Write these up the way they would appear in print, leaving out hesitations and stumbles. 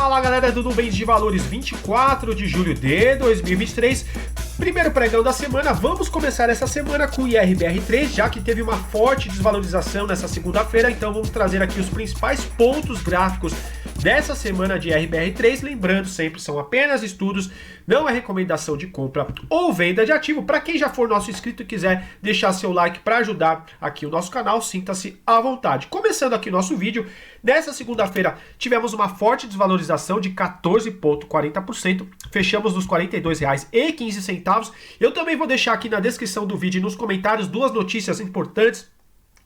Fala galera do Nuvens de Valores, 24 de julho de 2023, primeiro pregão da semana. Vamos começar essa semana com o IRBR3, já que teve uma forte desvalorização nessa segunda-feira, então vamos trazer aqui os principais pontos gráficos dessa semana de IRBR3, lembrando sempre, são apenas estudos, não é recomendação de compra ou venda de ativo. Para quem já for nosso inscrito e quiser deixar seu like para ajudar aqui o nosso canal, sinta-se à vontade. Começando aqui nosso vídeo, nessa segunda-feira tivemos uma forte desvalorização de 14,40%, fechamos nos R$ 42,15. Eu também vou deixar aqui na descrição do vídeo e nos comentários duas notícias importantes,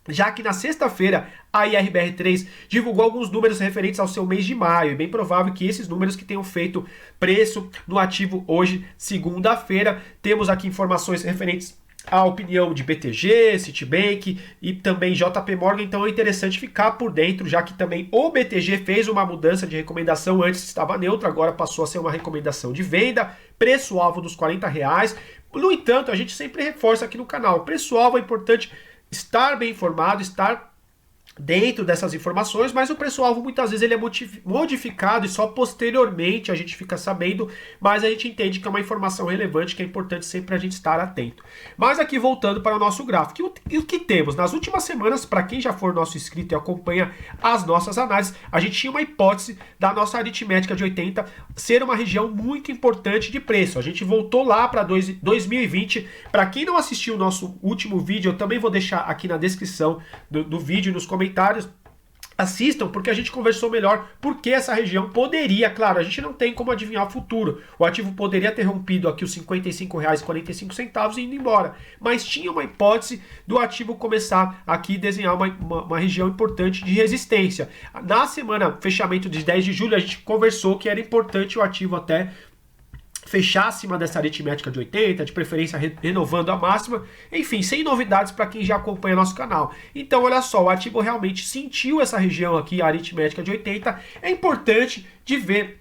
já que na sexta-feira a IRBR3 divulgou alguns números referentes ao seu mês de maio, e bem provável que esses números que tenham feito preço no ativo hoje, segunda-feira. Temos aqui informações referentes à opinião de BTG, Citibank e também JP Morgan, então é interessante ficar por dentro, já que também o BTG fez uma mudança de recomendação, antes estava neutro, agora passou a ser uma recomendação de venda, preço-alvo dos R$40. No entanto, a gente sempre reforça aqui no canal, preço-alvo é importante estar bem informado, estar dentro dessas informações, mas o preço-alvo muitas vezes ele é modificado e só posteriormente a gente fica sabendo, mas a gente entende que é uma informação relevante que é importante sempre a gente estar atento. Mas aqui voltando para o nosso gráfico, e o que temos? Nas últimas semanas, para quem já for nosso inscrito e acompanha as nossas análises, a gente tinha uma hipótese da nossa aritmética de 80 ser uma região muito importante de preço. A gente voltou lá para 2020. Para quem não assistiu o nosso último vídeo, eu também vou deixar aqui na descrição do vídeo e nos comentários, assistam, porque a gente conversou melhor porque essa região poderia, claro, a gente não tem como adivinhar o futuro, o ativo poderia ter rompido aqui os R$ 55,45 e indo embora, mas tinha uma hipótese do ativo começar aqui a desenhar uma região importante de resistência. Na semana, fechamento de 10 de julho, a gente conversou que era importante o ativo até fechar acima dessa aritmética de 80, de preferência renovando a máxima, enfim, sem novidades para quem já acompanha nosso canal. Então, olha só, o ativo realmente sentiu essa região aqui, a aritmética de 80, é importante de ver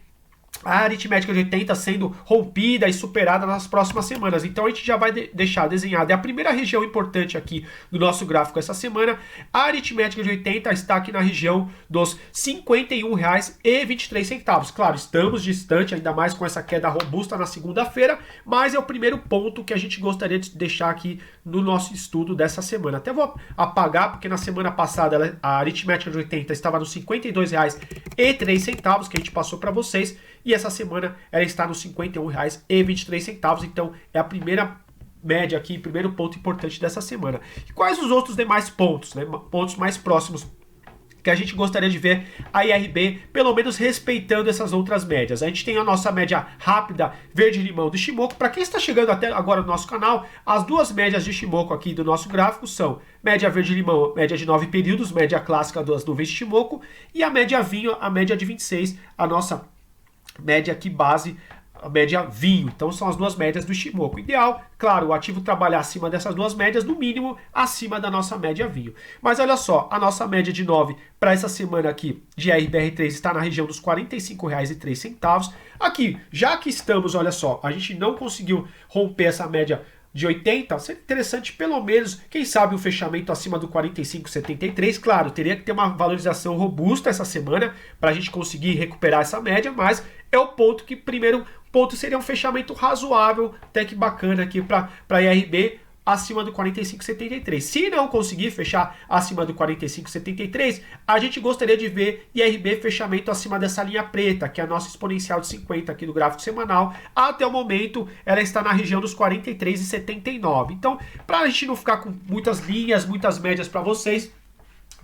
a aritmética de 80 sendo rompida e superada nas próximas semanas. Então a gente já vai deixar desenhada. É a primeira região importante aqui do nosso gráfico essa semana. A aritmética de 80 está aqui na região dos R$ 51,23. Claro, estamos distante, ainda mais com essa queda robusta na segunda-feira, mas é o primeiro ponto que a gente gostaria de deixar aqui no nosso estudo dessa semana. Até vou apagar, porque na semana passada a aritmética de 80 estava nos R$ 52,03, que a gente passou para vocês, e essa semana ela está nos R$ 51,23, então é a primeira média aqui, primeiro ponto importante dessa semana. E quais os outros demais pontos, né? Pontos mais próximos que a gente gostaria de ver a IRB, pelo menos respeitando essas outras médias. A gente tem a nossa média rápida verde-limão do Shimoku. Para quem está chegando até agora no nosso canal, as duas médias de Shimoku aqui do nosso gráfico são média verde-limão, média de 9 períodos, média clássica das nuvens de Shimoku, e a média vinho, a média de 26, a nossa média aqui base, a média vinho. Então são as duas médias do Shimoku. Ideal, claro, o ativo trabalhar acima dessas duas médias, no mínimo acima da nossa média vinho. Mas olha só, a nossa média de 9 para essa semana aqui de IRBR3 está na região dos R$ 45,03. Aqui, já que estamos, olha só, a gente não conseguiu romper essa média de 80, seria interessante pelo menos, quem sabe, um fechamento acima do 45,73. Claro, teria que ter uma valorização robusta essa semana para a gente conseguir recuperar essa média, mas é o ponto que, primeiro ponto, seria um fechamento razoável, até que bacana aqui para a IRB, acima do 45,73. Se não conseguir fechar acima do 45,73, a gente gostaria de ver IRB fechamento acima dessa linha preta, que é a nossa exponencial de 50 aqui do gráfico semanal. Até o momento, ela está na região dos 43,79. Então, para a gente não ficar com muitas linhas, muitas médias para vocês,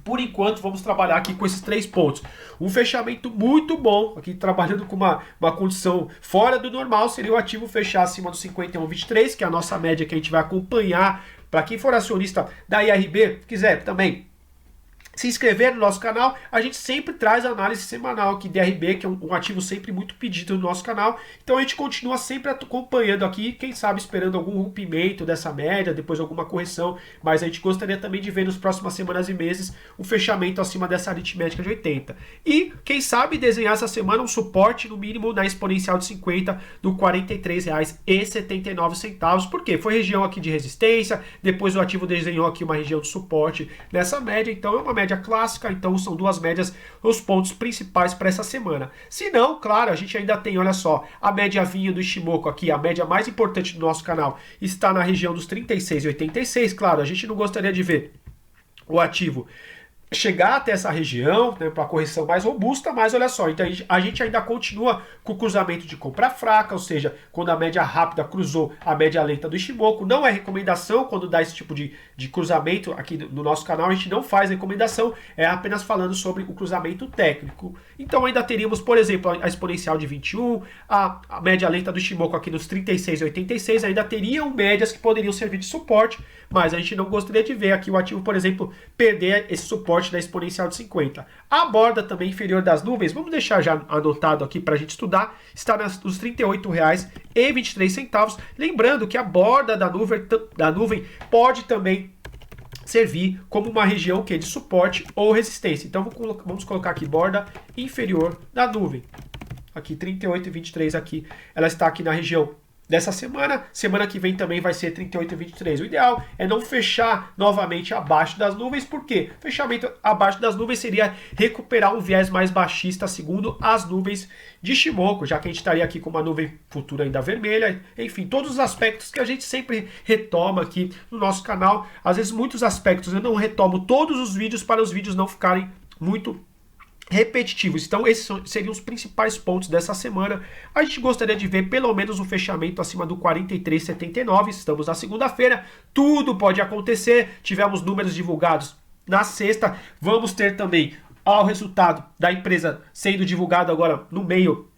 por enquanto, vamos trabalhar aqui com esses 3 pontos. Um fechamento muito bom, aqui trabalhando com uma condição fora do normal, seria o ativo fechar acima do 51,23, que é a nossa média que a gente vai acompanhar. Para quem for acionista da IRB, quiser também se inscrever no nosso canal, a gente sempre traz análise semanal aqui de IRB, que é um ativo sempre muito pedido no nosso canal. Então a gente continua sempre acompanhando aqui, quem sabe esperando algum rompimento dessa média, depois alguma correção, mas a gente gostaria também de ver nas próximas semanas e meses o fechamento acima dessa aritmética de 80. E quem sabe desenhar essa semana um suporte no mínimo na exponencial de 50 do R$ 43,79. Por quê? Foi região aqui de resistência, depois o ativo desenhou aqui uma região de suporte nessa média, então é uma média média clássica, então são duas médias os pontos principais para essa semana. Se não, claro, a gente ainda tem, olha só, a média vinho do Ishimoku aqui, a média mais importante do nosso canal, está na região dos 36,86. Claro, a gente não gostaria de ver o ativo chegar até essa região, né, para correção mais robusta, mas olha só, então a gente ainda continua com o cruzamento de compra fraca, ou seja, quando a média rápida cruzou a média lenta do Ishimoku. Não é recomendação quando dá esse tipo de cruzamento aqui no nosso canal, a gente não faz recomendação, é apenas falando sobre o cruzamento técnico. Então ainda teríamos, por exemplo, a exponencial de 21, a média lenta do Ishimoku aqui nos 36,86, ainda teriam médias que poderiam servir de suporte, mas a gente não gostaria de ver aqui o ativo, por exemplo, perder esse suporte da exponencial de 50. A borda também inferior das nuvens, vamos deixar já anotado aqui para a gente estudar, está nos R$ 38,23. Lembrando que a borda da nuvem pode também servir como uma região de suporte ou resistência. Então vamos colocar aqui borda inferior da nuvem. Aqui 38,23 aqui, ela está aqui na região dessa semana. Semana que vem também vai ser 38,23. O ideal é não fechar novamente abaixo das nuvens, porque fechamento abaixo das nuvens seria recuperar um viés mais baixista segundo as nuvens de Ishimoku, já que a gente estaria aqui com uma nuvem futura ainda vermelha. Enfim, todos os aspectos que a gente sempre retoma aqui no nosso canal. Às vezes muitos aspectos eu não retomo todos os vídeos para os vídeos não ficarem muito repetitivos. Então esses seriam os principais pontos dessa semana. A gente gostaria de ver pelo menos um fechamento acima do 43,79. Estamos na segunda-feira, tudo pode acontecer. Tivemos números divulgados na sexta, vamos ter também o resultado da empresa sendo divulgado agora no meio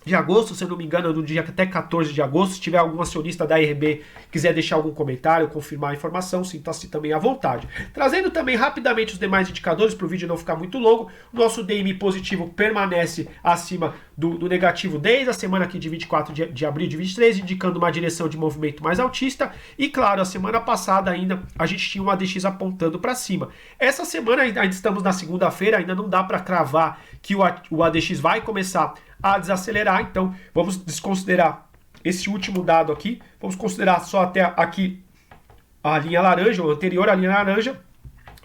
de agosto, se eu não me engano, no dia até 14 de agosto. Se tiver algum acionista da RB quiser deixar algum comentário, confirmar a informação, sinta-se também à vontade. Trazendo também rapidamente os demais indicadores para o vídeo não ficar muito longo. O nosso DMI positivo permanece acima do negativo desde a semana aqui de 24 de abril de 23, indicando uma direção de movimento mais altista. E claro, a semana passada ainda a gente tinha um ADX apontando para cima. Essa semana ainda estamos na segunda-feira, ainda não dá para cravar que o ADX vai começar a desacelerar, então vamos desconsiderar esse último dado aqui, vamos considerar só até aqui a linha laranja, ou anterior à linha laranja,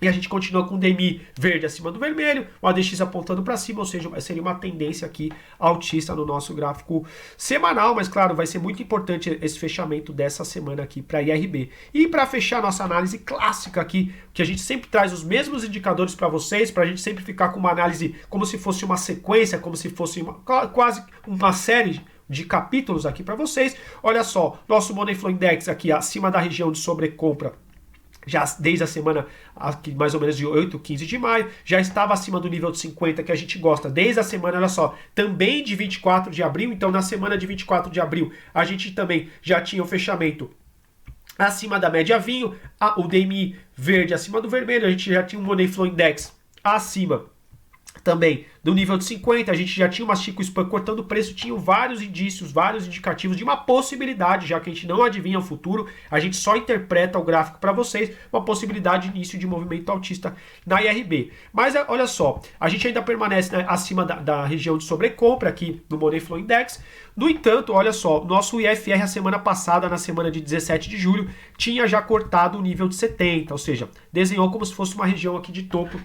e a gente continua com o DMI verde acima do vermelho, o ADX apontando para cima, ou seja, seria uma tendência aqui altista no nosso gráfico semanal, mas claro, vai ser muito importante esse fechamento dessa semana aqui para a IRB. E para fechar nossa análise clássica aqui, que a gente sempre traz os mesmos indicadores para vocês, para a gente sempre ficar com uma análise como se fosse uma sequência, como se fosse quase uma série de capítulos aqui para vocês. Olha só, nosso Money Flow Index aqui acima da região de sobrecompra, já desde a semana aqui, mais ou menos de 8, 15 de maio, já estava acima do nível de 50 que a gente gosta desde a semana, olha só, também de 24 de abril. Então na semana de 24 de abril a gente também já tinha o fechamento acima da média vinho, o DMI verde acima do vermelho, a gente já tinha um Money Flow Index acima também do nível de 50, a gente já tinha uma Chico Span cortando o preço, tinham vários indícios, vários indicativos de uma possibilidade, já que a gente não adivinha o futuro, a gente só interpreta o gráfico para vocês, uma possibilidade de início de movimento altista na IRB. Mas olha só, a gente ainda permanece, né, acima da região de sobrecompra aqui no Money Flow Index. No entanto, olha só, nosso IFR a semana passada, na semana de 17 de julho, tinha já cortado o nível de 70, ou seja, desenhou como se fosse uma região aqui de topo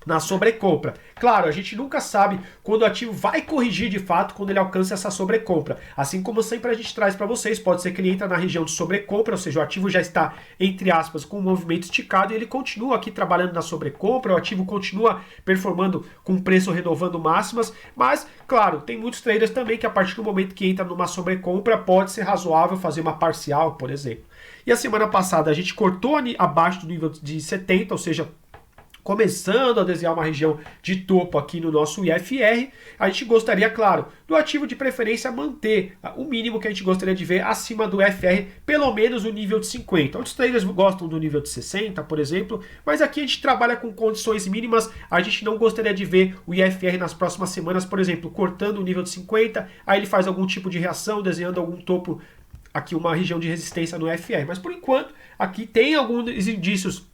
na sobrecompra. Claro, a gente nunca sabe quando o ativo vai corrigir de fato quando ele alcança essa sobrecompra. Assim como sempre a gente traz para vocês, pode ser que ele entra na região de sobrecompra, ou seja, o ativo já está, entre aspas, com um movimento esticado e ele continua aqui trabalhando na sobrecompra, o ativo continua performando com o preço renovando máximas, mas, claro, tem muitos traders também que a partir do momento que entra numa sobrecompra pode ser razoável fazer uma parcial, por exemplo. E a semana passada a gente cortou abaixo do nível de 70, ou seja, começando a desenhar uma região de topo aqui no nosso IFR. A gente gostaria, claro, do ativo de preferência manter o mínimo que a gente gostaria de ver acima do FR, pelo menos o nível de 50. Outros traders gostam do nível de 60, por exemplo, mas aqui a gente trabalha com condições mínimas. A gente não gostaria de ver o IFR nas próximas semanas, por exemplo, cortando o nível de 50, aí ele faz algum tipo de reação, desenhando algum topo, aqui uma região de resistência no FR. Mas por enquanto, aqui tem alguns indícios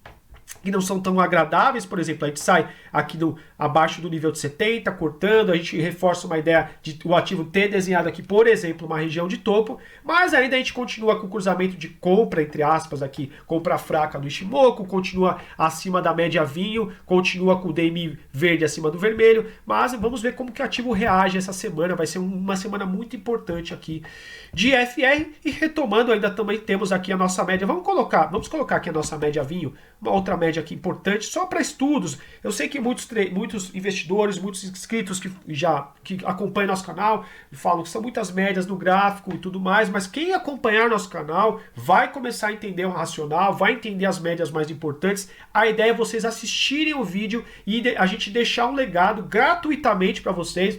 que não são tão agradáveis, por exemplo, a gente sai aqui abaixo do nível de 70, cortando, a gente reforça uma ideia de o ativo ter desenhado aqui, por exemplo, uma região de topo, mas ainda a gente continua com o cruzamento de compra, entre aspas, aqui, compra fraca do Ishimoku, continua acima da média vinho, continua com o DMI verde acima do vermelho, mas vamos ver como que o ativo reage essa semana, vai ser uma semana muito importante aqui de FR, e retomando ainda também temos aqui a nossa média, vamos colocar aqui a nossa média vinho, uma outra média aqui importante, só para estudos. Eu sei que muitos investidores, muitos inscritos que acompanham nosso canal, falam que são muitas médias no gráfico e tudo mais, mas quem acompanhar nosso canal vai começar a entender o racional, vai entender as médias mais importantes. A ideia é vocês assistirem o vídeo e a gente deixar um legado gratuitamente para vocês,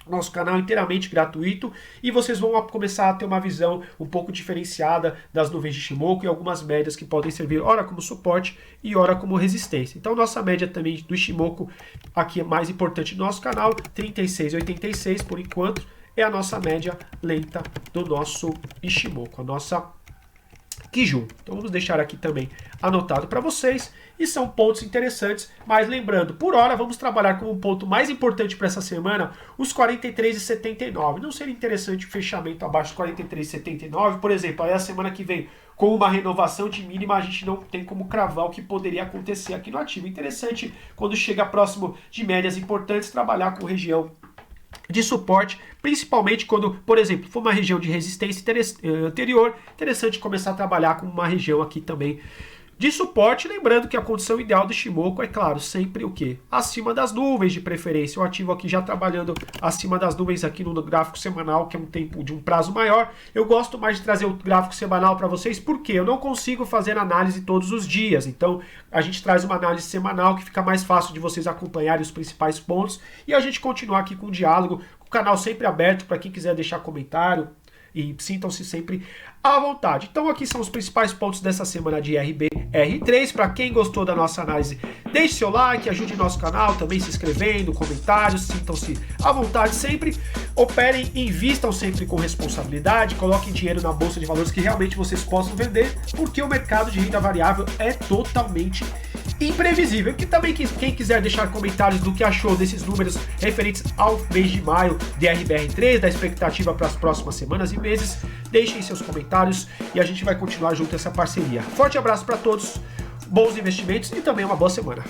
nosso canal inteiramente gratuito, e vocês vão começar a ter uma visão um pouco diferenciada das nuvens de Ishimoku e algumas médias que podem servir ora como suporte e ora como resistência. Então nossa média também do Ishimoku aqui é mais importante do nosso canal, 36,86 por enquanto, é a nossa média lenta do nosso Ishimoku, a nossa Kijun. Então vamos deixar aqui também anotado para vocês, e são pontos interessantes, mas lembrando, por hora vamos trabalhar como um ponto mais importante para essa semana, os 43,79. Não seria interessante o fechamento abaixo dos 43,79, por exemplo, aí a semana que vem, com uma renovação de mínima, a gente não tem como cravar o que poderia acontecer aqui no ativo. Interessante, quando chega próximo de médias importantes, trabalhar com região de suporte, principalmente quando, por exemplo, for uma região de resistência anterior, interessante começar a trabalhar com uma região aqui também de suporte, lembrando que a condição ideal do Ishimoku é, claro, sempre o quê? Acima das nuvens, de preferência. O ativo aqui já trabalhando acima das nuvens aqui no gráfico semanal, que é um tempo de um prazo maior. Eu gosto mais de trazer o gráfico semanal para vocês, porque eu não consigo fazer análise todos os dias. Então, a gente traz uma análise semanal que fica mais fácil de vocês acompanharem os principais pontos, e a gente continuar aqui com o diálogo, o canal sempre aberto para quem quiser deixar comentário, e sintam-se sempre à vontade. Então aqui são os principais pontos dessa semana de RBR3. Para quem gostou da nossa análise, deixe seu like, ajude nosso canal, também se inscrevendo, comentários, sintam-se à vontade sempre. Operem, invistam sempre com responsabilidade, coloquem dinheiro na bolsa de valores que realmente vocês possam vender, porque o mercado de renda variável é totalmente imprevisível. Que também quem quiser deixar comentários do que achou desses números referentes ao mês de maio de RBR3, da expectativa para as próximas semanas e meses, deixem seus comentários e a gente vai continuar junto essa parceria. Forte abraço para todos, bons investimentos e também uma boa semana.